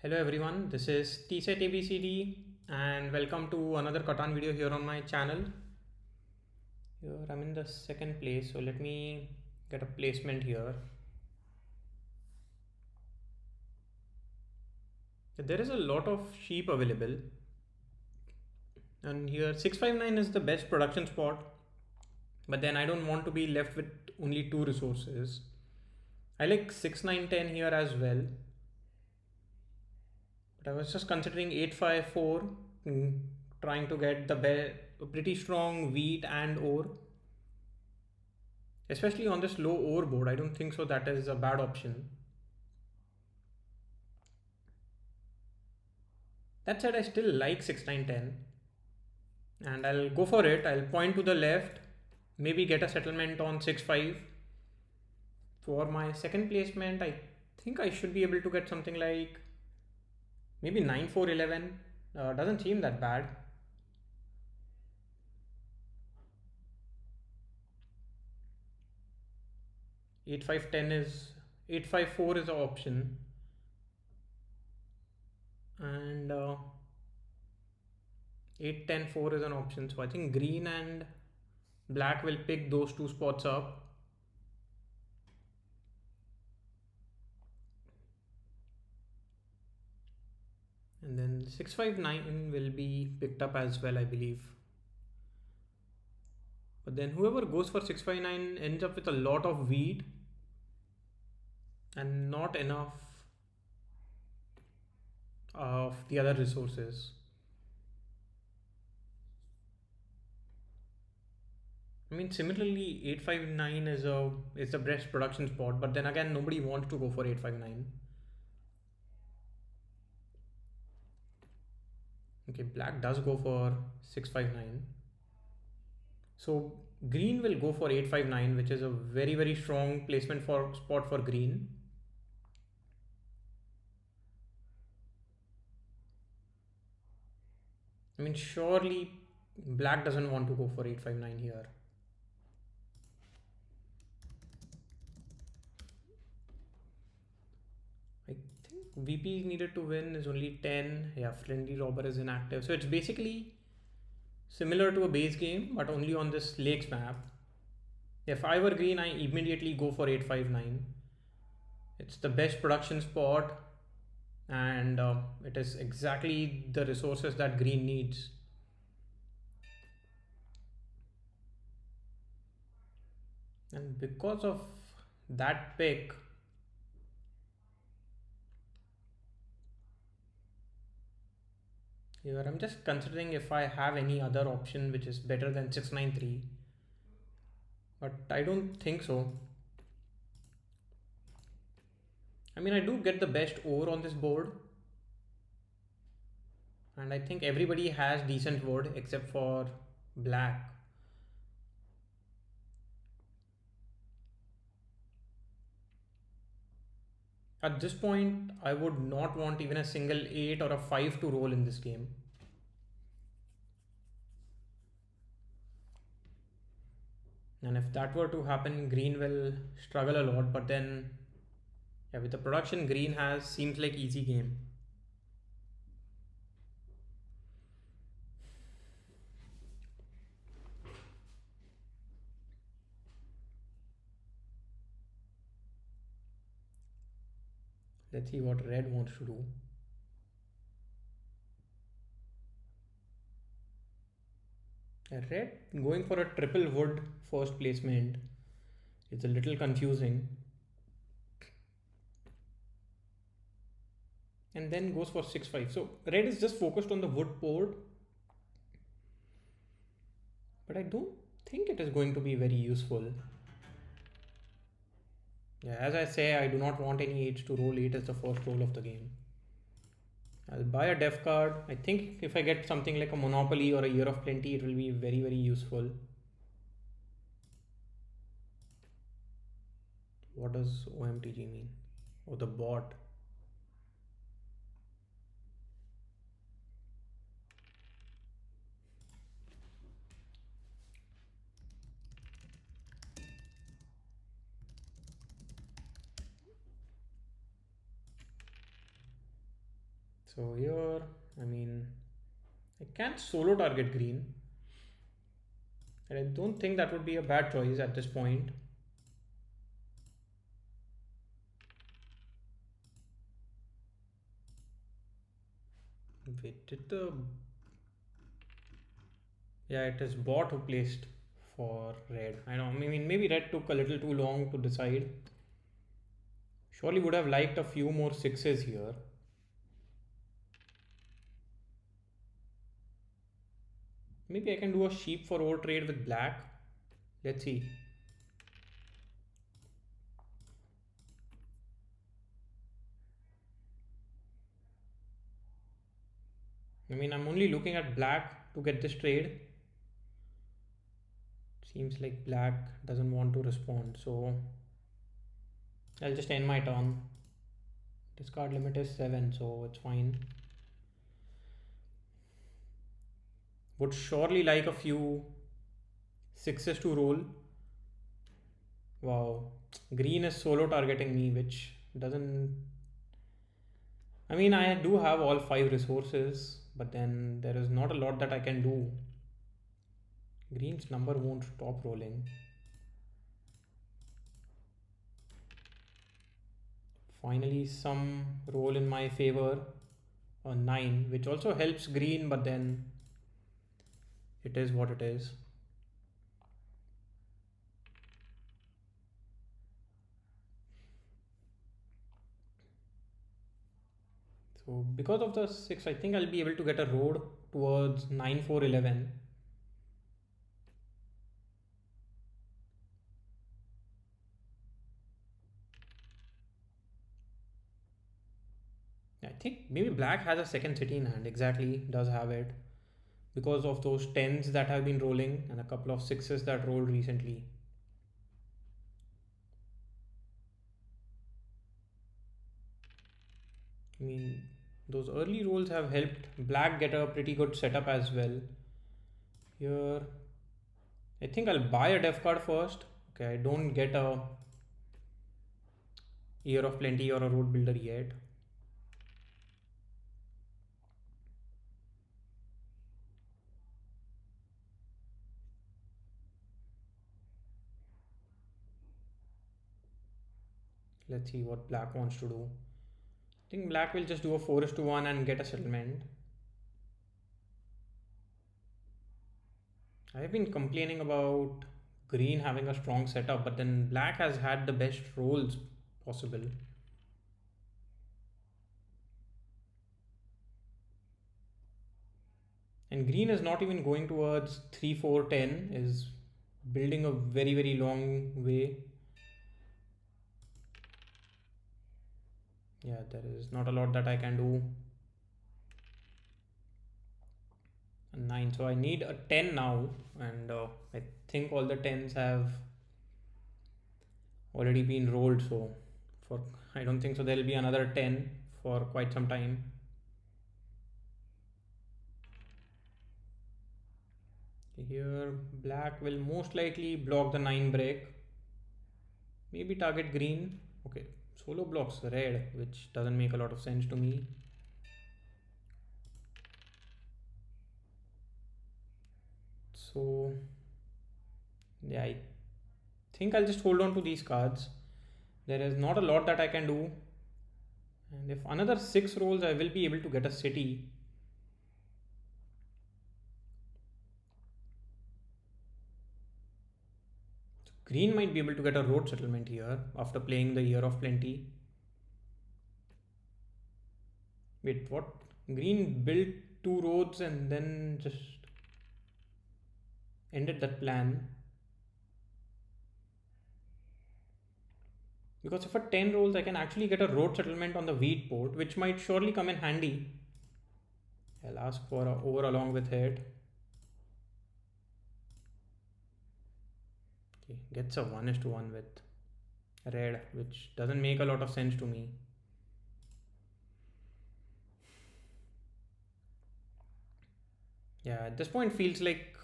Hello everyone, this is TSET ABCD and welcome to another Catan video here on my channel. Here I'm in the second place, so let me get a placement here. There is a lot of sheep available and here 659 is the best production spot, but then I don't want to be left with only two resources. I like 6910 here as well. I was just considering 854, trying to get the pretty strong wheat and ore. Especially on this low ore board, I don't think so that is a bad option. That said, I still like 6910 and I'll go for it. I'll point to the left, maybe get a settlement on 65. For my second placement, I think I should be able to get something like maybe 9411. Doesn't seem that bad. 8510 is 854 is an option, and 8104 is an option. So I think green and black will pick those two spots up. And then 659 will be picked up as well, I believe. But then whoever goes for 659 ends up with a lot of wheat and not enough of the other resources. I mean, similarly, 859 is the best production spot, but then again, nobody wants to go for 859. Okay, black does go for 659. So green will go for 859, which is a very strong placement for spot for green. I mean, surely black doesn't want to go for 859 here. I think VP needed to win is only 10. Yeah, friendly robber is inactive. So it's basically similar to a base game, but only on this lakes map. If I were green, I immediately go for 859. It's the best production spot and it is exactly the resources that green needs. And because of that pick, here I'm just considering if I have any other option which is better than 693, but I don't think so. I mean, I do get the best ore on this board, and I think everybody has decent wood except for black. At this point, I would not want even a single 8 or a 5 to roll in this game. And if that were to happen, green will struggle a lot, but then yeah, with the production green has, seems like easy game. Let's see what red wants to do. Red going for a triple wood first placement is a little confusing. And then goes for 6-5. So red is just focused on the wood board. But I don't think it is going to be very useful. Yeah, as I say, I do not want any 8s to roll 8 as the first roll of the game. I'll buy a def card. I think if I get something like a Monopoly or a Year of Plenty, it will be very useful. What does OMTG mean? Oh, the bot. So here, I mean, I can solo target green. And I don't think that would be a bad choice at this point. Wait, did the... Yeah, it is bot who placed for red. I know, I mean, maybe red took a little too long to decide. Surely would have liked a few more sixes here. Maybe I can do a sheep for ore trade with black. Let's see. I mean, I'm only looking at black to get this trade. Seems like black doesn't want to respond, so I'll just end my turn. Discard limit is 7, so it's fine. Would surely like a few sixes to roll. Wow. Green is solo targeting me, which doesn't... I mean, I do have all 5 resources, but then there is not a lot that I can do. Green's number won't stop rolling. Finally, some roll in my favor. A 9, which also helps green, but then it is what it is. So because of the 6, I think I'll be able to get a road towards 9, 4, 11. I think maybe black has a second city in hand. Exactly, does have it. Because of those 10s that have been rolling and a couple of 6s that rolled recently. I mean, those early rolls have helped black get a pretty good setup as well. Here, I think I'll buy a def card first. Okay, I don't get a Year of Plenty or a Road Builder yet. Let's see what black wants to do. I think black will just do a 4:1 and get a settlement. I've been complaining about green having a strong setup, but then black has had the best rolls possible. And green is not even going towards 3, 4, 10, is building a very, very long way. Yeah, there is not a lot that I can do. A 9, so I need a 10 now, and I think all the 10s have already been rolled, so for I don't think so there'll be another 10 for quite some time. Here black will most likely block the 9 break, maybe target green. Okay, solo blocks red, which doesn't make a lot of sense to me. So yeah, I think I'll just hold on to these cards. There is not a lot that I can do, and if another 6 rolls I will be able to get a city. Green might be able to get a road settlement here after playing the Year of Plenty. Wait, what? Green built 2 roads and then just ended that plan. Because if a 10 rolls, I can actually get a road settlement on the wheat port, which might surely come in handy. I'll ask for a over along with it. Okay, gets a 1:1 with red, which doesn't make a lot of sense to me. Yeah, at this point feels like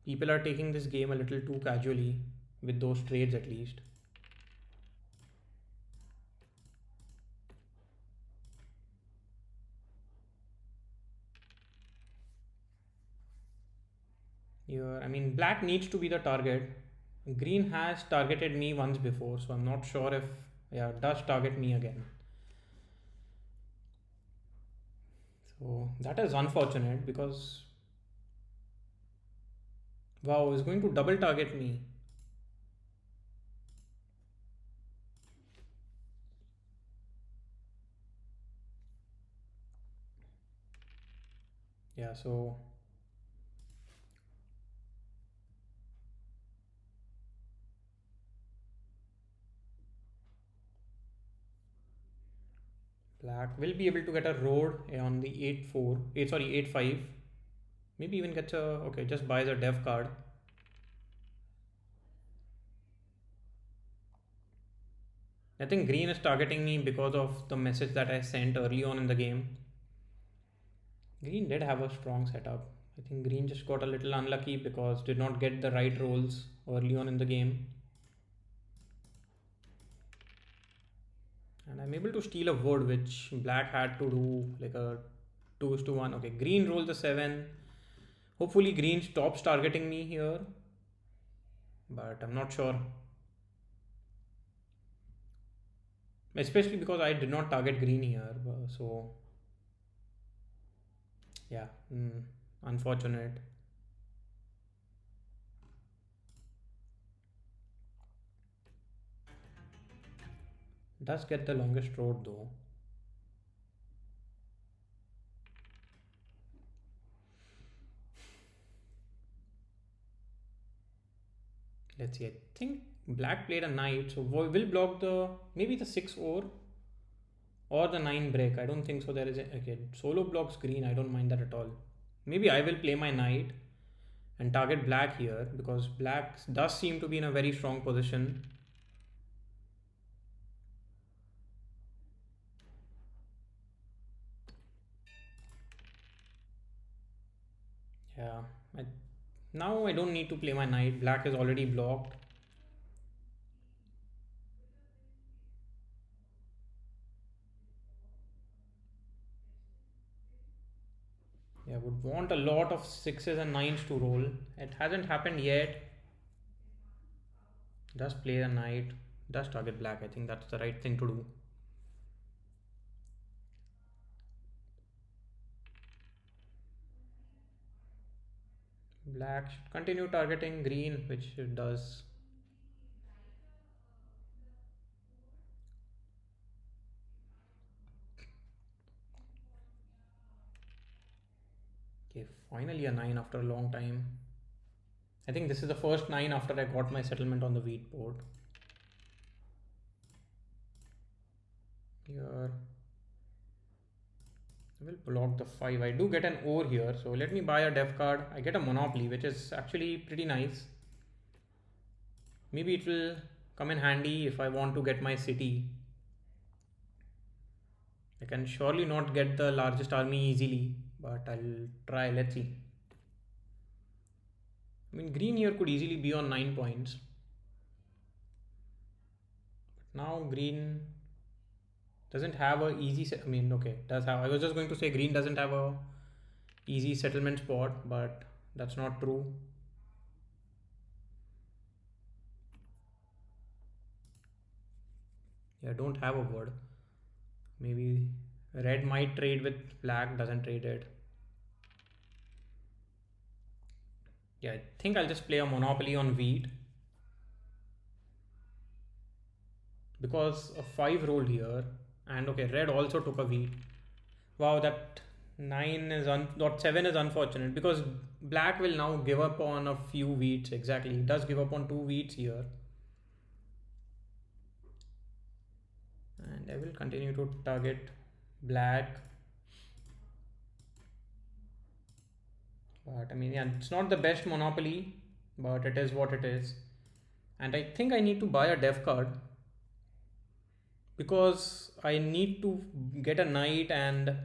people are taking this game a little too casually, with those trades at least. Here, I mean, black needs to be the target. Green has targeted me once before, so I'm not sure if, yeah, it does target me again. So that is unfortunate because, wow, it's going to double target me. Yeah, so black will be able to get a road on the 8-4, 8 sorry 8-5. Maybe even gets a, okay, just buys a dev card. I think green is targeting me because of the message that I sent early on in the game. Green did have a strong setup. I think green just got a little unlucky because did not get the right rolls early on in the game. And I'm able to steal a wood, which black had to do like a 2:1. Okay, green rolls the 7. Hopefully green stops targeting me here, but I'm not sure. Especially because I did not target green here. So yeah, unfortunate. Does get the longest road though. Let's see. I think black played a knight, so will block the maybe the 6 or the 9 break. I don't think so. There is a, okay, solo blocks green. I don't mind that at all. Maybe I will play my knight and target black here because black does seem to be in a very strong position. Yeah, I, now I don't need to play my knight. Black is already blocked. Yeah, would want a lot of 6s and 9s to roll. It hasn't happened yet. Does play the knight. Does target black. I think that's the right thing to do. Black should continue targeting green, which it does. Okay, finally a 9 after a long time. I think this is the first 9 after I got my settlement on the wheat board. Here, I will block the 5. I do get an ore here, so let me buy a dev card. I get a monopoly, which is actually pretty nice. Maybe it will come in handy if I want to get my city. I can surely not get the largest army easily, but I'll try. Let's see. I mean, green here could easily be on 9 points. But now green doesn't have a easy. I mean, okay, does have. I was just going to say green doesn't have a easy settlement spot, but that's not true. Yeah, don't have a word. Maybe red might trade with black, doesn't trade it. Yeah, I think I'll just play a monopoly on wheat because a 5 rolled here, and okay, red also took a wheat. Wow, that 9 is not 7 is unfortunate because black will now give up on a few wheats. Exactly, he does give up on 2 wheats here, and I will continue to target black. But I mean, yeah, it's not the best monopoly, but it is what it is. And I think I need to buy a dev card because I need to get a knight and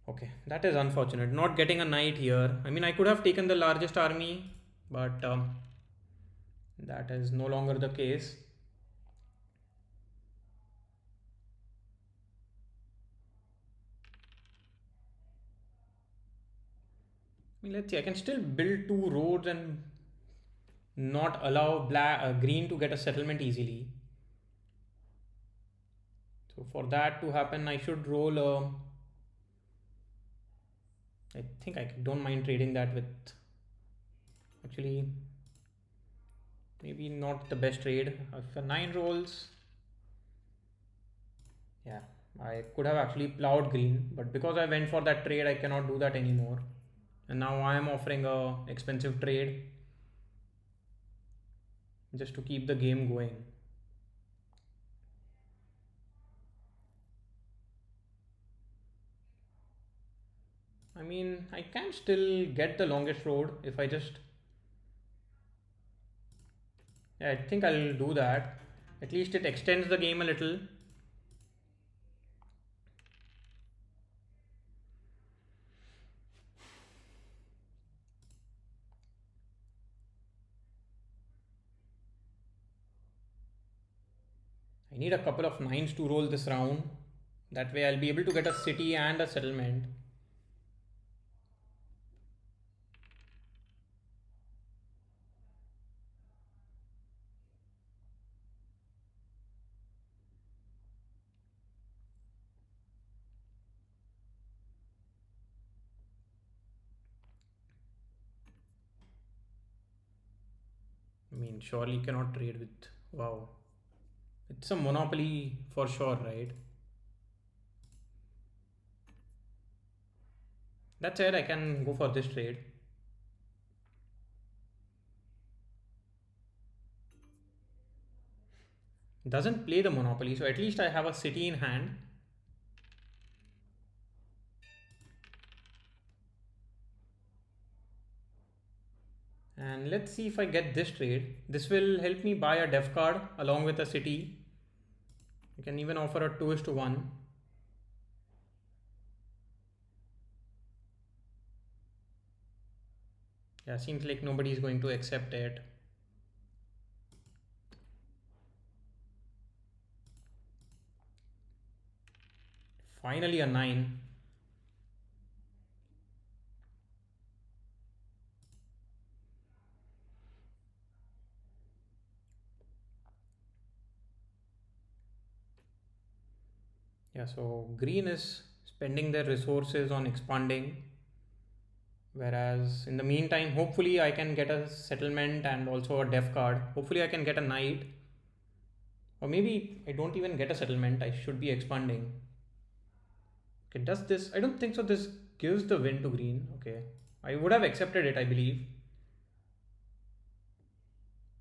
okay, that is unfortunate. Not getting a knight here. I mean, I could have taken the largest army, but that is no longer the case. Let's see, I can still build two roads and not allow green to get a settlement easily. So for that to happen, I should roll a. I think I don't mind trading that with. Actually, maybe not the best trade. For 9 rolls, yeah, I could have actually plowed green, but because I went for that trade, I cannot do that anymore. And now I am offering a expensive trade just to keep the game going. I mean, I can still get the longest road if I just. Yeah, I think I'll do that. At least it extends the game a little. I need a couple of nines to roll this round. That way I'll be able to get a city and a settlement. I mean, surely cannot trade with. Wow. It's a monopoly for sure, right? That said, I can go for this trade. Doesn't play the monopoly, so at least I have a city in hand. And let's see if I get this trade. This will help me buy a def card along with a city. I can even offer a 2:1. Yeah, seems like nobody is going to accept it. Finally a 9. Yeah, so green is spending their resources on expanding. Whereas in the meantime, hopefully I can get a settlement and also a def card. Hopefully I can get a knight. Or maybe I don't even get a settlement. I should be expanding. Okay, does this? I don't think so. This gives the win to green. Okay. I would have accepted it, I believe.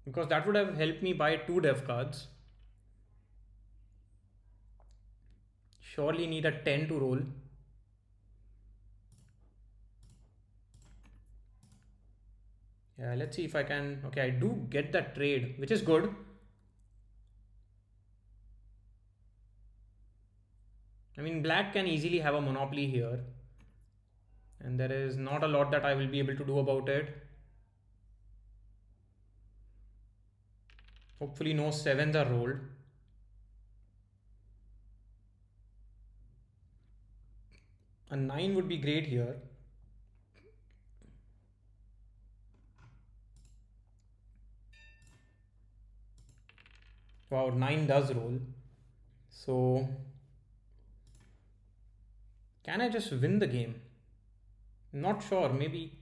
Because that would have helped me buy 2 def cards. Surely need a 10 to roll. Yeah, let's see if I can. Okay, I do get that trade, which is good. I mean, black can easily have a monopoly here. And there is not a lot that I will be able to do about it. Hopefully no 7s are rolled. A 9 would be great here. Wow, 9 does roll. So can I just win the game? Not sure, maybe.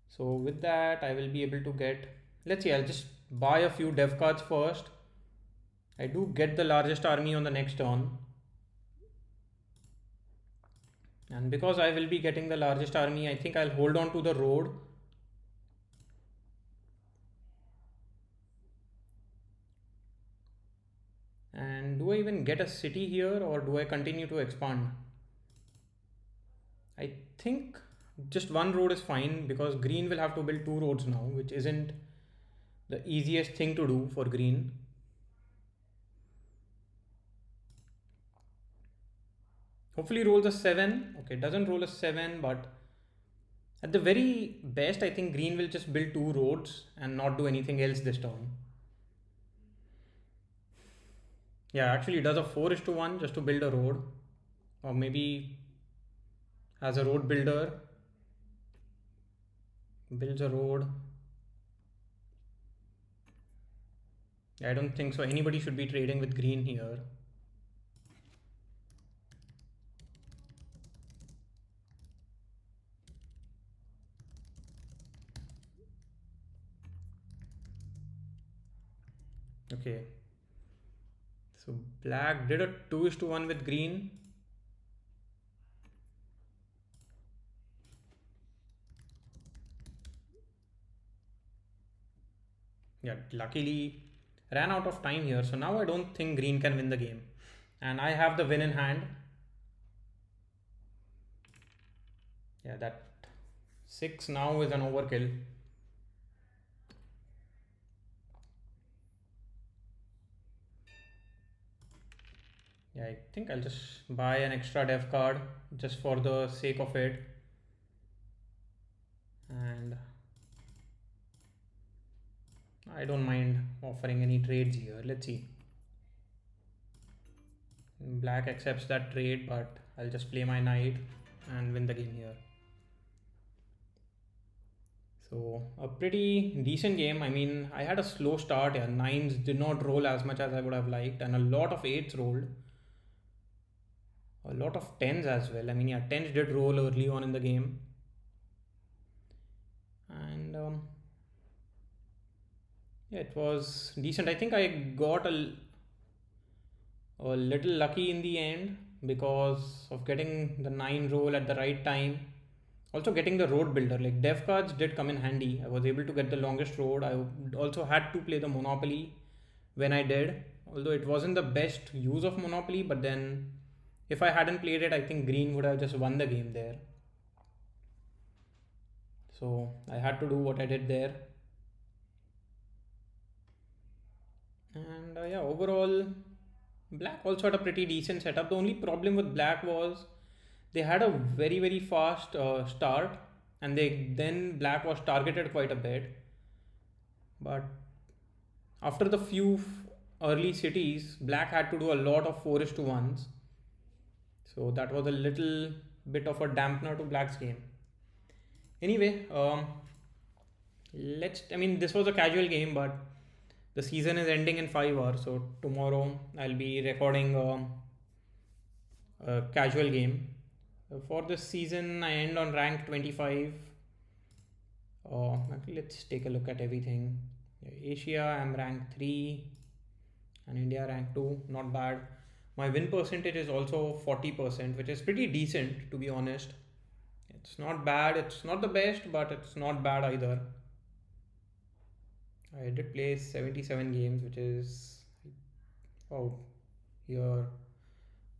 So with that, I will be able to get. Let's see, I'll just buy a few dev cards first. I do get the largest army on the next turn. And because I will be getting the largest army, I think I'll hold on to the road. And do I even get a city here or do I continue to expand? I think just one road is fine because green will have to build 2 roads now, which isn't the easiest thing to do for green. Hopefully rolls a 7. Okay, doesn't roll a 7, but at the very best, I think green will just build 2 roads and not do anything else this turn. Yeah, actually does a 4:1 just to build a road, or maybe as a road builder. builds a road. I don't think so anybody should be trading with green here. Okay, so black did a 2:1 with green. Yeah, luckily ran out of time here. So now I don't think green can win the game. And I have the win in hand. Yeah, that 6 now is an overkill. Yeah, I think I'll just buy an extra dev card just for the sake of it. And I don't mind offering any trades here. Let's see. Black accepts that trade, but I'll just play my knight and win the game here. So a pretty decent game. I mean, I had a slow start here. Nines did not roll as much as I would have liked, and a lot of eights rolled. A lot of tens as well. I mean, yeah, tens did roll early on in the game. And yeah, it was decent. I think I got a little lucky in the end because of getting the 9 roll at the right time. Also getting the road builder, like dev cards did come in handy. I was able to get the longest road. I also had to play the Monopoly when I did, although it wasn't the best use of Monopoly, but then if I hadn't played it, I think green would have just won the game there. So I had to do what I did there. And yeah, overall, black also had a pretty decent setup. The only problem with black was they had a very fast start, and then black was targeted quite a bit. But after the few early cities, black had to do a lot of 4:1s. So that was a little bit of a dampener to black's game. Anyway, I mean, this was a casual game, but the season is ending in 5 hours. So tomorrow I'll be recording a casual game. For this season, I end on rank 25. Let's take a look at everything. Asia, I'm rank 3, and India rank 2. Not bad. My win percentage is also 40%, which is pretty decent, to be honest. It's not bad. It's not the best, but it's not bad either. I did play 77 games, which is, oh, here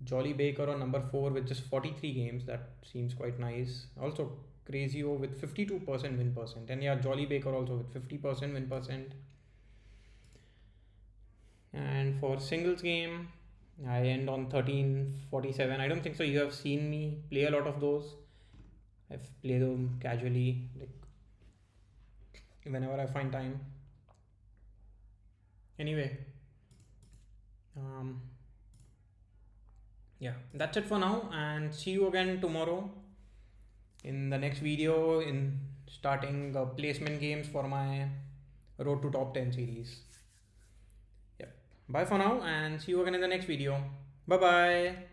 Jolly Baker on number 4 with just 43 games. That seems quite nice. Also Crazio with 52% win percent, and yeah, Jolly Baker also with 50% win percent. And for singles game, I end on 1347. I don't think so you have seen me play a lot of those. I've played them casually, like whenever I find time. Anyway, yeah, that's it for now, and see you again tomorrow in the next video in starting placement games for my Road to Top 10 series. Yep. Bye for now, and see you again in the next video. Bye bye.